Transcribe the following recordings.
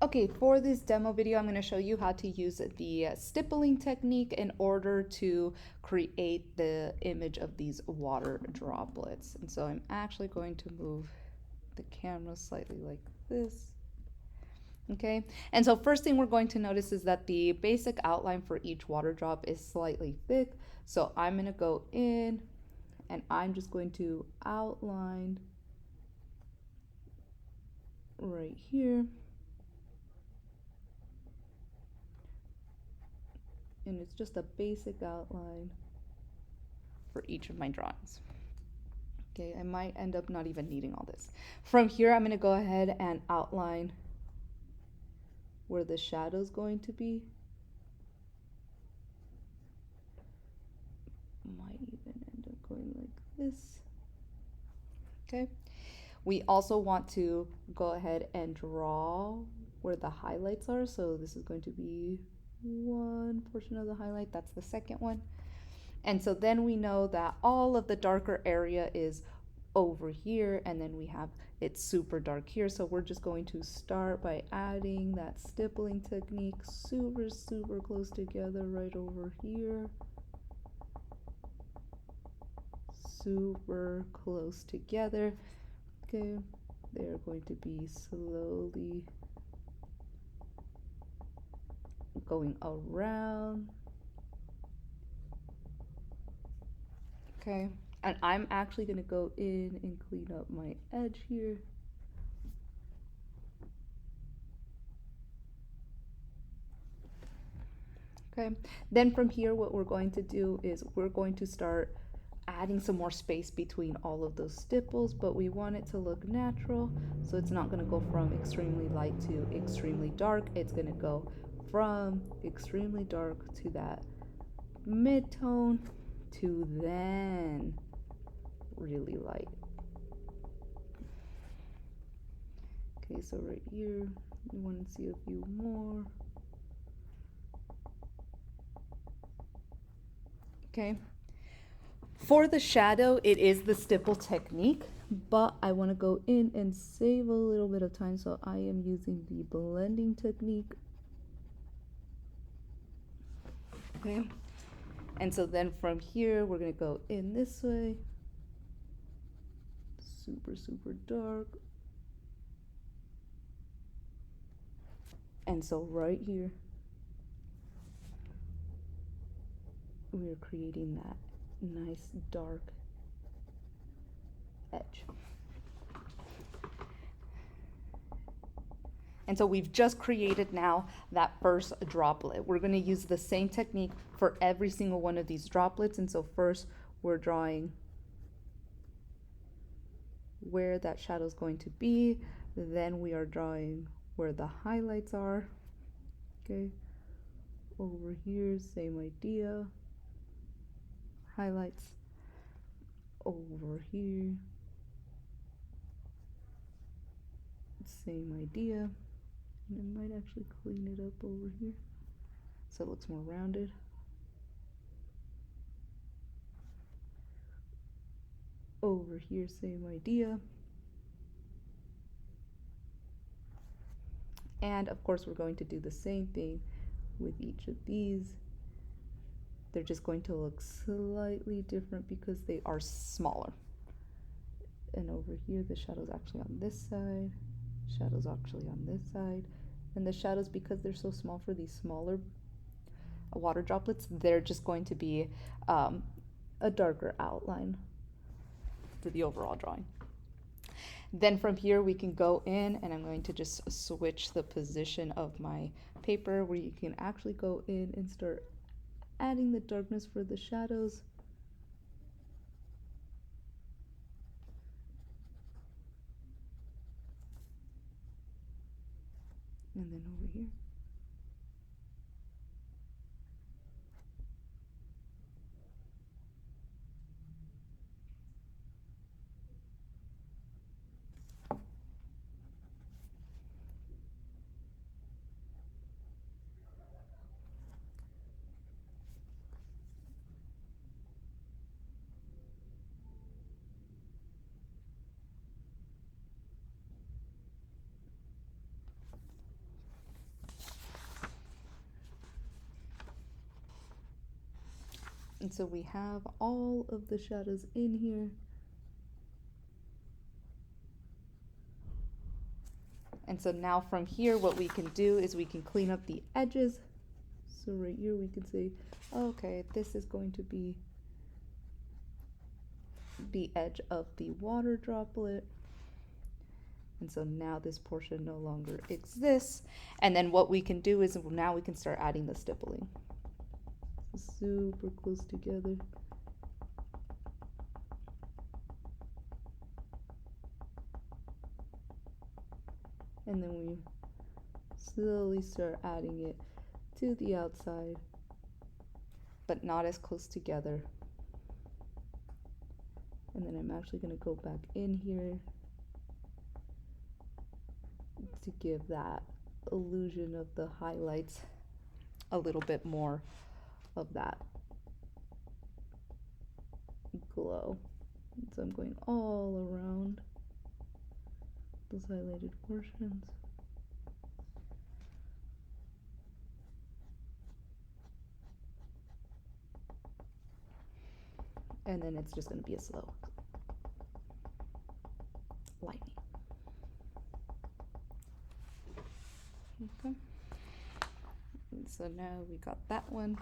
Okay, for this demo video, I'm going to show you how to use the stippling technique in order to create the image of these water droplets. And so I'm actually going to move the camera slightly like this. Okay, and so first thing we're going to notice is that the basic outline for each water drop is slightly thick. So I'm going to go in and I'm just going to outline right here. And it's just a basic outline for each of my drawings. Okay, I might end up not even needing all this. From here, I'm going to go ahead and outline where the shadow's going to be. Might even end up going like this. Okay. We also want to go ahead and draw where the highlights are. So this is going to be one portion of the highlight. That's the second one. And so then we know that all of the darker area is over here, and then we have it super dark here. So we're just going to start by adding that stippling technique super close together right over here. Super close together. Okay, they're going to be slowly going around. Okay, and I'm actually going to go in and clean up my edge here. Okay, then from here what we're going to do is we're going to start adding some more space between all of those stipples, but we want it to look natural, so it's not going to go from extremely light to extremely dark. It's going to go from extremely dark to that mid-tone to then really light. Okay, so right here you want to see a few more. Okay, for the shadow, it is the stipple technique, but I want to go in and save a little bit of time, so I am using the blending technique. Okay, and so then from here, we're going to go in this way, super dark. And so right here, we're creating that nice dark edge. And so we've just created now that first droplet. We're going to use the same technique for every single one of these droplets. And so first we're drawing where that shadow is going to be. Then we are drawing where the highlights are. Okay, over here, same idea. Highlights over here, same idea. And I might actually clean it up over here so it looks more rounded. Over here, same idea. And of course, we're going to do the same thing with each of these. They're just going to look slightly different because they are smaller. And over here, the shadow's actually on this side. Shadow's actually on this side. And the shadows, because they're so small for these smaller water droplets, they're just going to be a darker outline to the overall drawing. Then from here we can go in, and I'm going to just switch the position of my paper where you can actually go in and start adding the darkness for the shadows. And then over here. And so we have all of the shadows in here. And so now from here, what we can do is we can clean up the edges. So right here we can say, okay, this is going to be the edge of the water droplet. And so now this portion no longer exists. And then what we can do is now we can start adding the stippling. Super close together. And then we slowly start adding it to the outside, but not as close together. And then I'm actually going to go back in here to give that illusion of the highlights a little bit more of that glow. And so I'm going all around those highlighted portions. And then it's just going to be a slow lightning. Okay. And so now we got that one.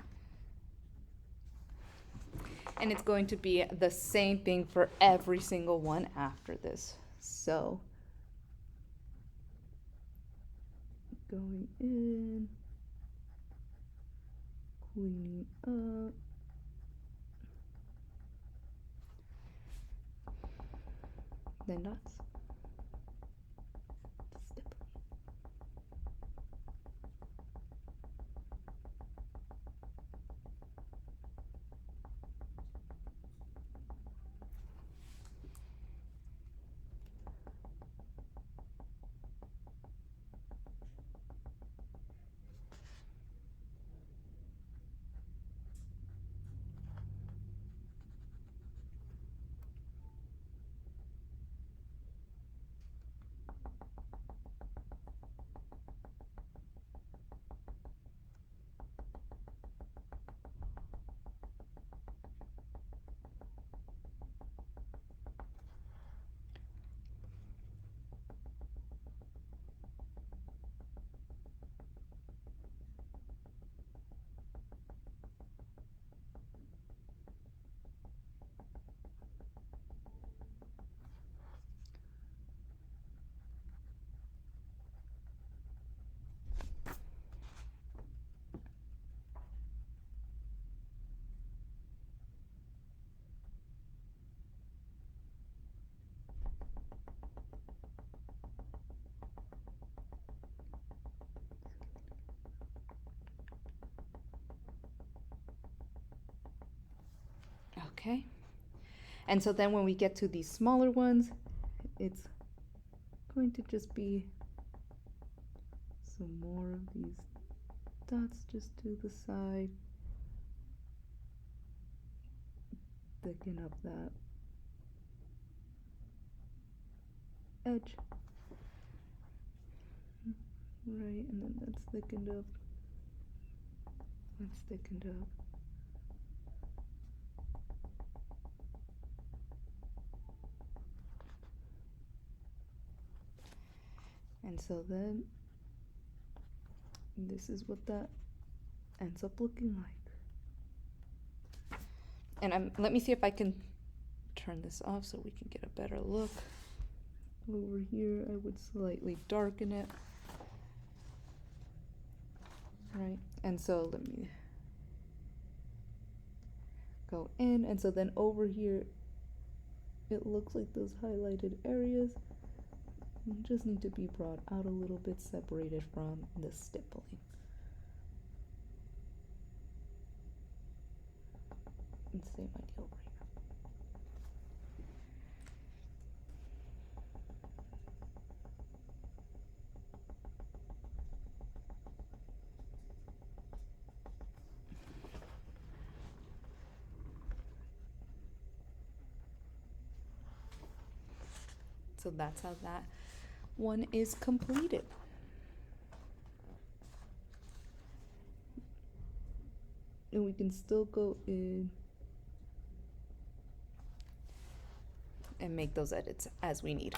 And it's going to be the same thing for every single one after this. So going in, cleaning up. Then dots. Stipple. Okay. And so then when we get to these smaller ones, it's going to just be some more of these dots just to the side. Thicken up that edge. Right, and then that's thickened up. That's thickened up. And so then this is what that ends up looking like. And let me see if I can turn this off so we can get a better look. Over here, I would slightly darken it. Right, and so let me go in, and so then over here, it looks like those highlighted areas just need to be brought out a little bit, separated from the stippling. And same idea over here. So that's how that one is completed. And we can still go in and make those edits as we need.